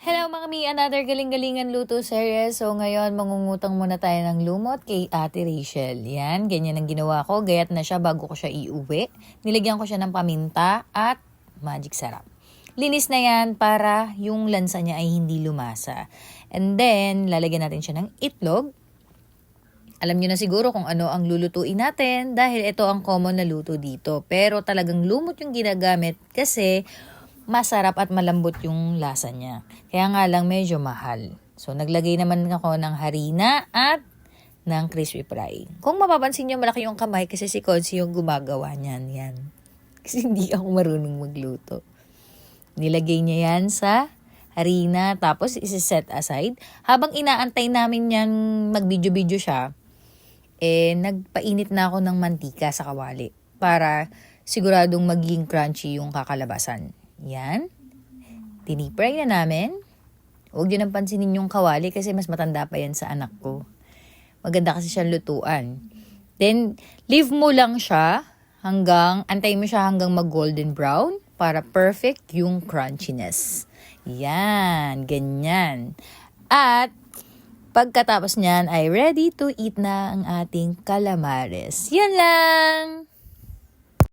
Hello mga mi, another galing-galingan luto series. So ngayon, mangungutang muna tayo ng lumot kay Ate Rachel. Yan, ganyan ang ginawa ko. Gayat na siya bago ko siya iuwi. Nilagyan ko siya ng paminta at magic sarap. Linis na yan para yung lansa niya ay hindi lumasa. And then, lalagyan natin siya ng itlog. Alam niyo na siguro kung ano ang lulutuin natin dahil ito ang common na luto dito. Pero talagang lumot yung ginagamit kasi masarap at malambot yung lasa niya. Kaya nga lang medyo mahal. So, naglagay naman ako ng harina at ng crispy fry. Kung mapapansin niyo, malaki yung kamay kasi si Consi yung gumagawa niyan. Yan. Kasi hindi ako marunong magluto. Nilagay niya yan sa harina, tapos isi-set aside. Habang inaantay namin yan, mag-video-video siya, nagpainit na ako ng mantika sa kawali para siguradong maging crunchy yung kakalabasan. Yan. Tinipray na namin. Huwag yun ang pansinin yung kawali kasi mas matanda pa yan sa anak ko. Maganda kasi siyang lutuan. Then, leave mo lang siya antay mo siya hanggang mag-golden brown para perfect yung crunchiness. Yan, ganyan. At, pagkatapos niyan ay ready to eat na ang ating calamares. Yan lang!